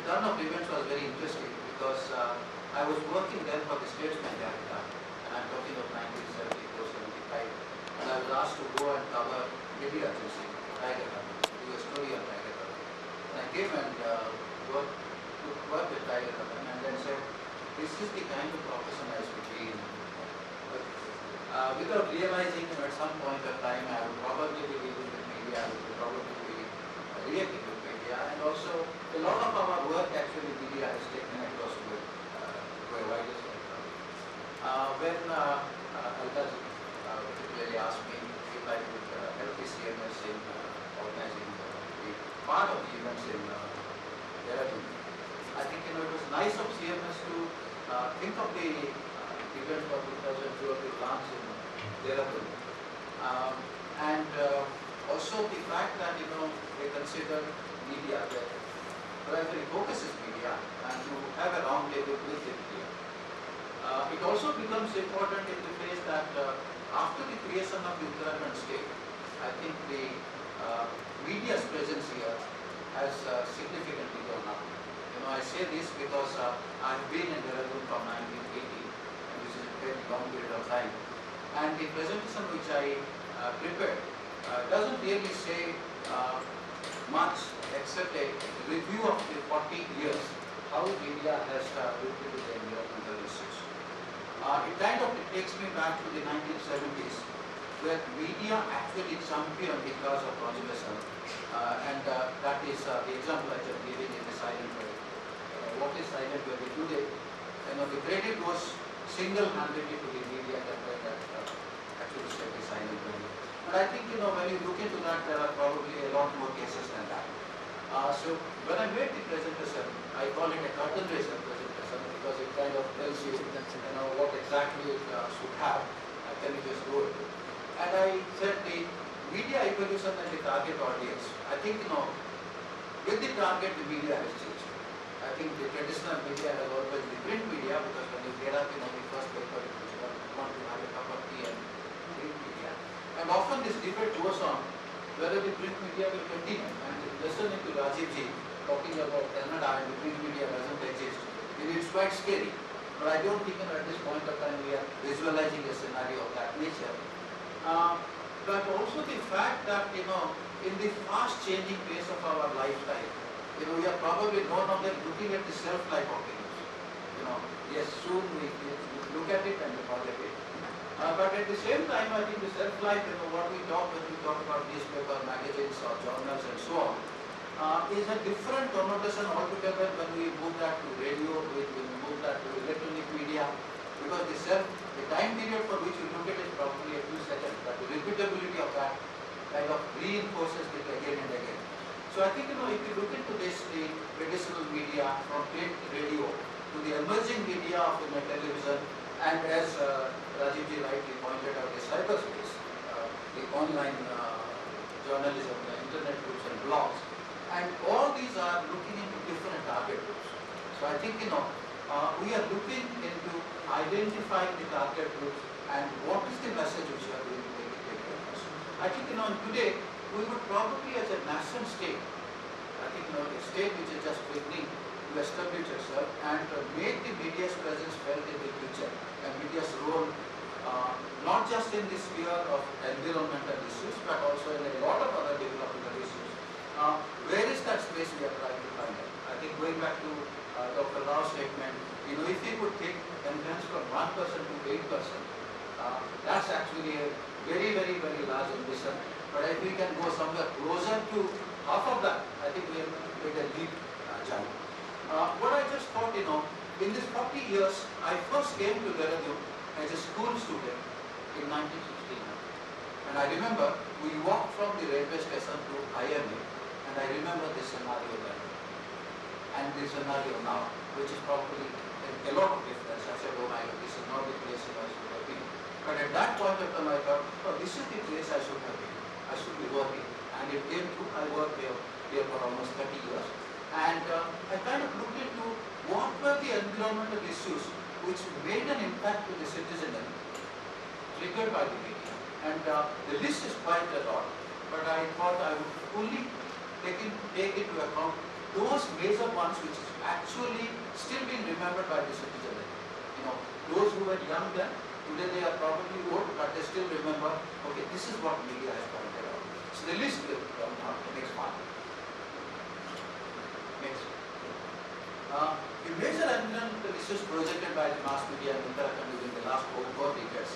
turn of events was very interesting because I was working then for the Statesman Canada, and I'm talking of 1974-75, and I was asked to go and cover media agency, Tiger Company, do a story on Tiger Company. And I came and worked with Tiger Company and then said, this is the kind of profession I should be in. Without realizing at some point of time I would probably be dealing with media, I would probably be reacting with media, and also a lot of our work actually media has taken across to a wider spectrum. When Alkaz particularly asked me if I could help the CMS in organizing the part of the events in Dehradun, I think it was nice of CMS to think of the event for 2002 of the launch in Dehradun, and also the fact that they consider media, their primary focus is media, and to have a round table with the media. It also becomes important in the case that after the creation of the Uttarakhand state, I think the media's presence here has significantly gone up. I say this because I've been in Dehradun from 1980, and this is a very long period of time. And the presentation which I prepared doesn't really say much except a review of the 40 years, how media has looked into the environmental issues. It kind of takes me back to the 1970s, where media actually championed the cause of conservation, and that is the example I am giving in the silent valley. What is silent valley today? The credit was single-handedly to the media that actually set the silent valley. And I think when you look into that, there are probably a lot more cases than that. So when I made the presentation, I call it a curtain raiser presentation because it kind of tells you, what exactly it should have. Can you just do it? And I said the media evolution and the target audience. I think with the target, the media has changed. I think the traditional media has always been print media, because when you get up the first paper, you want to have a cup of tea and print media. And often this debate goes on whether the print media will continue. And listening to Rajiv ji talking about Canada and the print media doesn't exist, it's quite scary. But I don't think at this point of time we are visualizing a scenario of that nature. But also the fact that in the fast changing pace of our lifestyle, we are probably no longer looking at the self-life of things. Yes, soon we look at it and we forget it. But at the same time, I think the self-life, what we talk when we talk about newspaper, magazines or journals and so on, is a different connotation altogether when we move that to radio, when we move that to electronic media, because the time period for which we look at it is probably a few seconds, but the repeatability of that kind of reinforces it again and again. So I think if you look into this, the traditional media from print radio to the emerging media of television, and as Rajiv ji rightly pointed out, the cyberspace, the online journalism, the internet groups and blogs, and all these are looking into different target groups. So I think we are looking into identifying the target groups and what is the message which we are going to make it across. I think today we would probably, as a national state, I think a state which is just beginning to establish itself and make the media's presence felt in the future, and media's role not just in the sphere of environmental issues but also in a lot of other developmental issues. Where is that space we are trying to find it? I think going back to Dr. Rao's statement, if we could take enhance from 1% to 8%, that's actually a very, very, very large ambition. But if we can go somewhere closer to half of that, I think we have made a leap jump. What I just thought, in this 40 years, I first came to Dehradun as a school student in 1969. And I remember we walked from the railway station to IMA, and I remember this scenario then. And this scenario now, which is probably a lot of difference. I said, oh my God, this is not the place I should have been. But at that point of time, I thought, oh, this is the place I should have been. I should be working. And it came true. I worked here for almost 30 years. And I kind of looked into what were the environmental issues which made an impact to the citizenry, triggered by the media. And the list is quite a lot. But I thought I would fully take into account those major ones which is actually still being remembered by the citizenry. You know, those who were young then, today they are probably old, but they still remember, okay, this is what media has pointed out. So the list will come out. The next one. Next. The major environmental issues projected by the mass media in Uttarakhand during the last 4 decades.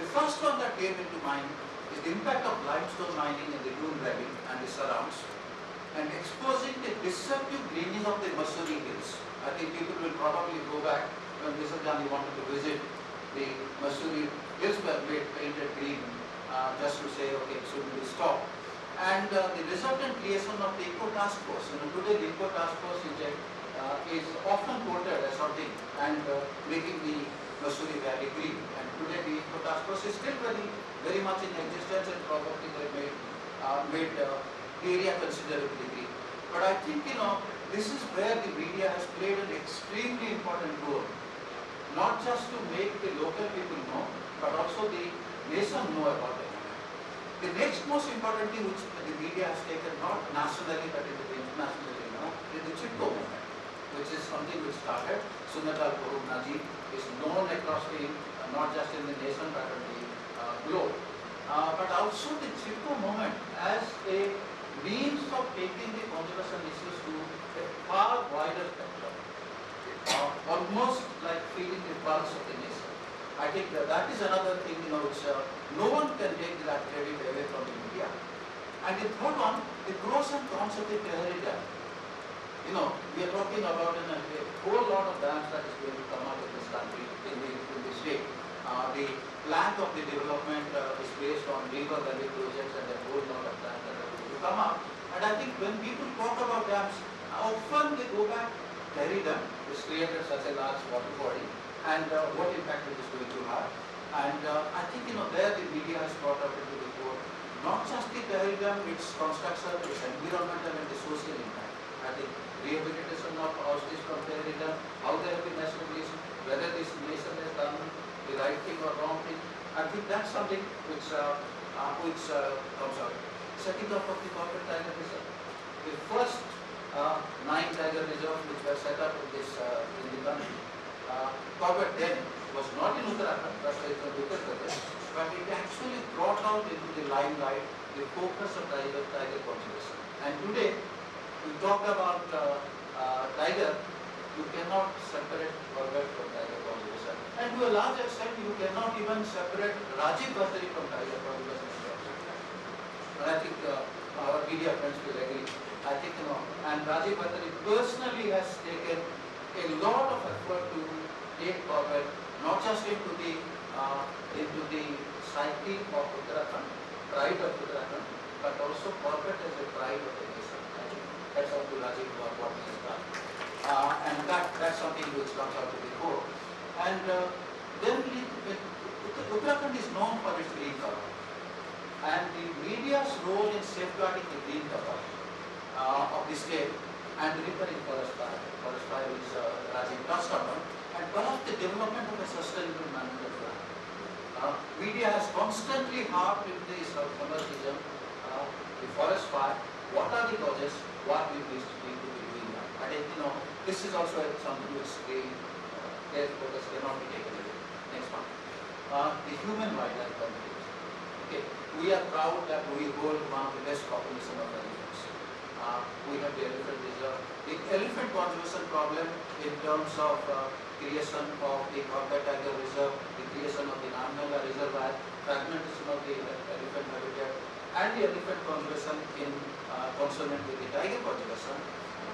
The first one that came into mind is the impact of limestone mining in the dune valley and the surrounds, and exposing the deceptive greening of the Mussoorie hills. I think people will probably go back when Mr. Gandhi wanted to visit the Mussoorie hills were made painted green just to say, okay, should we stop? And the resultant creation of the Eco Task Force. You know, today the Eco Task Force is often quoted as something and making the Mussoorie Valley green. And today the Eco Task Force is still very much in existence, and probably they made the area considerably green. But I think, you know, this is where the media has played an extremely important role, not just to make the local people know, but also the nation know about it. The next most important thing which the media has taken, not nationally but internationally, you know, is the Chipko movement, which is something which started. Sunatal Naji is known across the, not just in the nation but in the globe. But also the Chipko movement as a means of taking the conservation issues to a far wider spectrum, almost like feeling the pulse of the nation. I think that is another thing, you know, which no one can take that credit away from the media. And the third one, the pros and cons of the Choudhary Dam. You know, we are talking about a whole lot of dams that is going to come out of this country, in the state. The plan of the development is based on river valley projects, and a whole lot of dams that are going to come up. And I think when people talk about dams, often they go back, Choudhary Dam, which created such a large water body, and what impact it is going to have. And I think, you know, there the media has brought up into the fore not just the Choudhary Dam, its construction, its environmental and the social impact. I think rehabilitation of houses from Choudhary Dam, how they have been established, whether this nation has done the right thing or wrong thing. I think that's something which comes out. Setting up of the corporate tiger reserve. The first 9 tiger reserves which were set up in the country. Corporate then was not in Uttarakhand, but it was Uttar Pradesh, but it actually brought out into the limelight the focus of tiger conservation. And today, we talk about tiger, you cannot separate corporate from tiger conservation. And to a large extent, you cannot even separate Rajiv Bhattari from tiger conservation. And I think our media friends will agree. I think, you know, and Rajiv Bhattari personally has taken a lot of effort to take corporate not just into the psyche of Uttarakhand, pride of Uttarakhand, but also corporate as a pride of the nation. I think that's how Rajiv what he has done, and that's something which comes out to the fore. And then Uttarakhand is known for its green cover, and the media's role in safeguarding the green cover of the state and repairing forest fire which Rajiv touched upon, and one of the development of a sustainable management plan. Media has constantly harped into the conversation, the forest fire, what are the causes, what we need to be doing now. I think, you know, this is also something which their focus cannot be taken away. Next one. The human-wildlife conflict. Okay, we are proud that we hold one of the best population of elephants. We have the elephant reserve. The elephant conservation problem in terms of creation of the corporate tiger reserve, the creation of the Namnala reservoir, fragmentation of the elephant habitat, and the elephant conservation in consonant with the tiger conservation.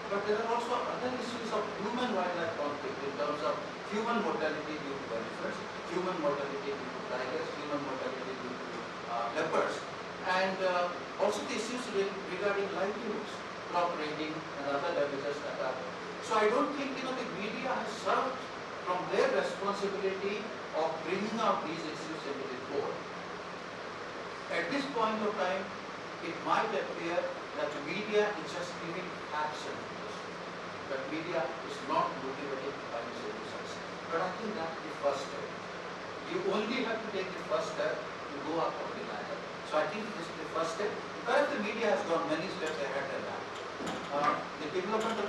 But there are also other issues of human-wildlife conflict in terms of human mortality due to elephants, human mortality due to tigers, human mortality due to leopards, and also the issues regarding livelihoods, crop raiding and other damages that are. So I don't think, you know, the media has served from their responsibility of bringing out these issues into the fore. At this point of time, it might appear that the media is just giving action, but media is not motivating climate solutions. But I think that's the first step. You only have to take the first step to go up on the ladder. So I think this is the first step. Perhaps the media has gone many steps ahead than that. The development of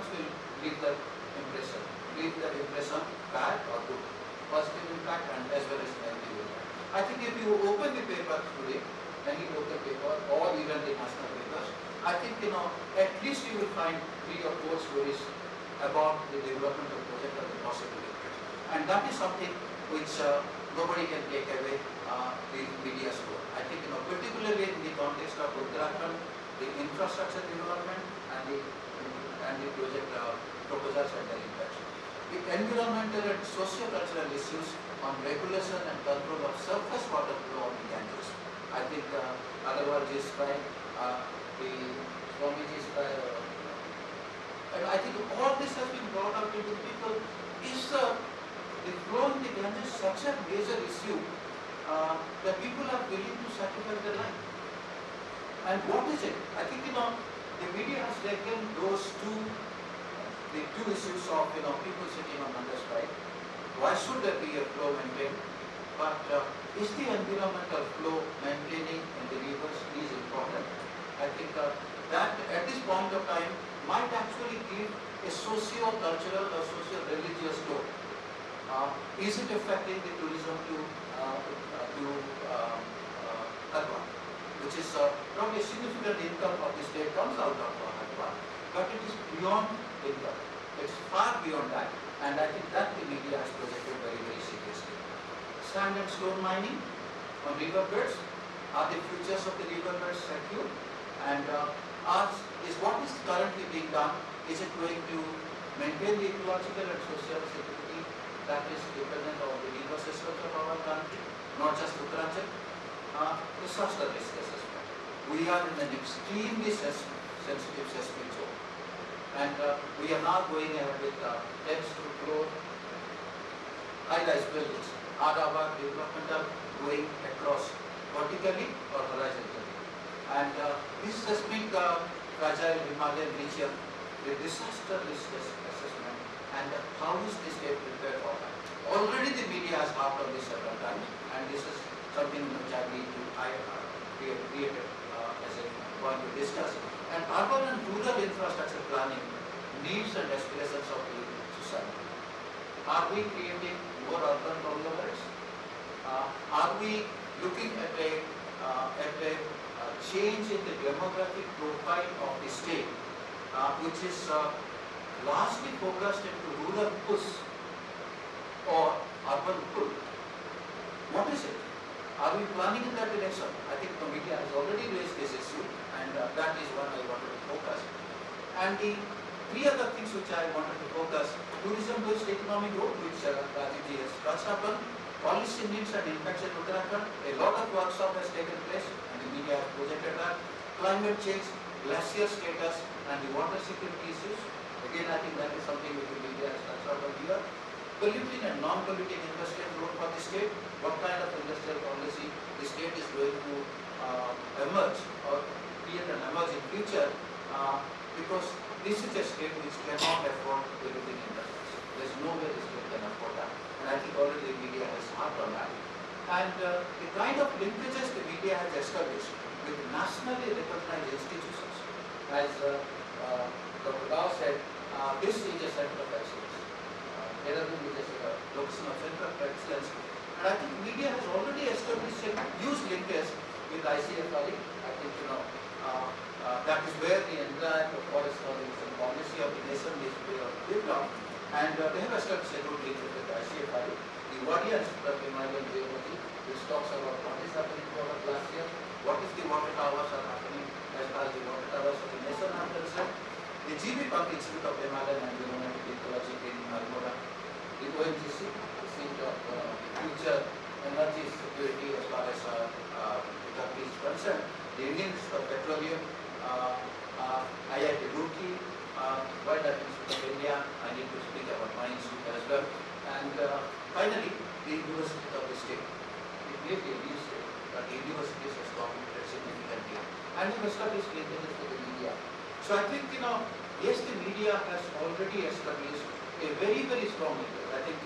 documents will leave the impression bad or good, positive impact and as well as negative impact. I think if you open the paper today, any local paper or even the national papers, I think at least you will find 3 or 4 stories about the development of project or the possibility. And that is something which nobody can take away the media's role. I think particularly in the context of Uttarakhand, the infrastructure development and the project proposals and their impacts. The environmental and socio-cultural issues on regulation and control of surface water flow on the Ganges. I think Agarwalji's tried, the Swamiji's tried, and I think all this has been brought out into people. Is the flow in the Ganges such a major issue that people are willing to sacrifice their life? And what is it? I think the media has taken those the two issues of people sitting on Ganges right. Why should there be a flow maintained? But is the environmental flow maintaining in the rivers is important? I think that at this point of time might actually give a socio-cultural or socio-religious flow. Is it affecting the tourism to Harwar, which is probably a significant income of the state comes out of Harwar, but it is beyond income. It's far beyond that, and I think that the media has projected very, very seriously. Sand and stone mining on riverbeds, are the futures of the riverbeds secure? And what is currently being done? Is it going to maintain the ecological and social security that is dependent on the river systems of our country, not just Uttarakhand? Disaster risk assessment. We are in an extremely sensitive seismic zone, and we are now going ahead with 10 to floor high-rise buildings. Are our developmental going across vertically or horizontally? And this seismic fragile Himalayan region, the disaster risk assessment, and how is the state prepared for that? Already the media has harped on this several times, and this is something which I created as a point to discuss. And urban and rural infrastructure planning needs and aspirations of the society. Are we creating more urban conglomerates? Are we looking at a change in the demographic profile of the state, which is largely focused into rural push or urban pull? What is it? Are we planning in that direction? I think the media has already raised this issue, and that is what I wanted to focus. And the 3 other things which I wanted to focus: tourism-based economic growth, which Rajivji has touched upon, policy needs and impacts in Uttarakhand. A lot of workshop has taken place, and the media has projected that. Climate change, glacier status, and the water security issues. Again, I think that is something which the media has touched upon here. Polluting and non-polluting industrial growth for the state. What kind of industrial policy the state is going to emerge or create and emerge in future? Because this is a state which cannot afford polluting industries. There is no way the state can afford that. And I think already the media has harped on that. And the kind of linkages the media has established with nationally recognized institutions. As Dr. Rao said, this is a center of excellence. Dehradun is a location of center of excellence. And I think media has already established a huge linkage with ICFRE. I think that is where the entire forest conservation policy of the nation is built on. And they have established a good linkage with ICFRE. The Wadia Institute of Himalayan Geology, which talks about what is happening to our glacier, what is the water towers are happening as far as the water towers of the nation are concerned. The GB Punk Institute of Himalayan and Environmental Ecology in Almora, the ONGC, the seat of future energy security as far as the country is concerned, the Indian Institute of Petroleum, IIT Roorkee, Wildlife Institute of India. I need to speak about my institute as well. And finally, the University of the state. It may be a new state, but the universities has contributed significantly. And we established linkages with the media. So I think, yes, the media has already established a very, very strong linkage. I think,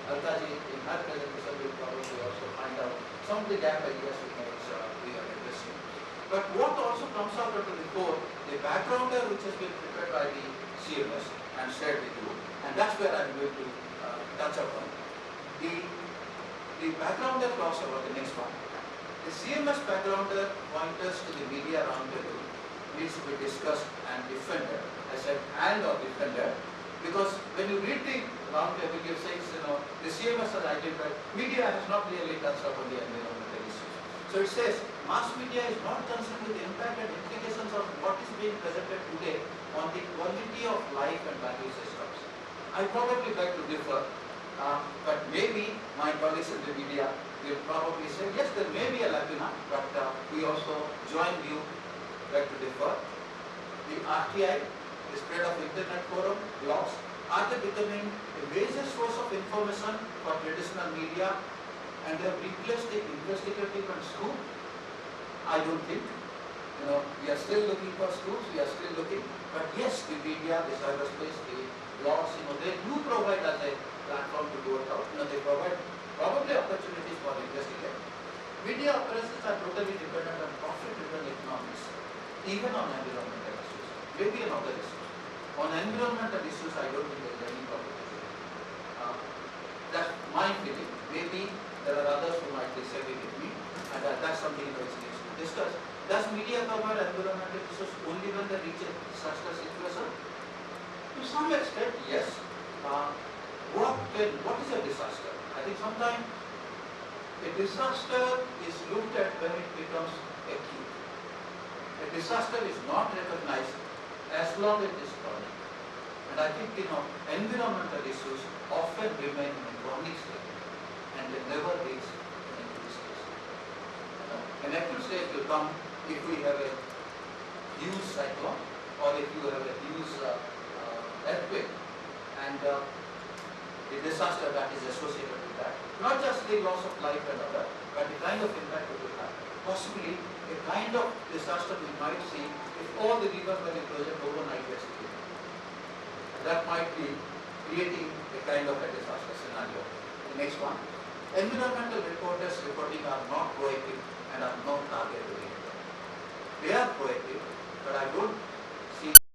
Altaji in her presentation will probably also find out some of the gap ideas which we are addressing. But what also comes out of the report, the backgrounder which has been prepared by the CMS, and shared with you, and that's where I'm going to touch upon. The backgrounder talks about the next one. The CMS backgrounder pointers to the media roundtable needs to be discussed and defended. I said and or defended because when you read the roundtable, it says, the CMS has identified media has not really touched upon the environmental issues. So it says mass media is not concerned with the impact and implications of what is being presented today on the quality of life and value systems. I probably beg to differ, but maybe my colleagues in the media will probably say, yes, there may be a lacuna, but we also join you, beg to differ. The RTI, the spread of internet forum, blogs, are they becoming a major source of information for traditional media and they have replaced the investigative and scoop? I don't think. We are still looking for scoops, we are still looking, but yes, the media, the cyberspace, the blogs, they do provide us a platform to go out. They provide probably opportunities for investigating. Media operations are totally dependent on profit-driven economics, even on environmental issues, maybe on other issues. On environmental issues, I don't think there is any profitability. That's my feeling. Maybe there are others who might disagree with me, and that's something which needs to be discussed. Does media cover environmental issues only when they reach a disaster situation? To some extent, yes. What is a disaster? I think sometimes a disaster is looked at when it becomes acute. A disaster is not recognized as long as it is chronic. And I think, environmental issues often remain in a chronic state and they never reach an acute stage. An acute stage will come if we have a huge cyclone or if you have a huge earthquake and the disaster that is associated with that. Not just the loss of life and other, but the kind of impact it will have. Possibly a kind of disaster we might see if all the rivers were enclosed overnight gets cleared. That might be creating a kind of a disaster scenario. The next one. Environmental reporters reporting are not proactive and are not target oriented. They are proactive, but I don't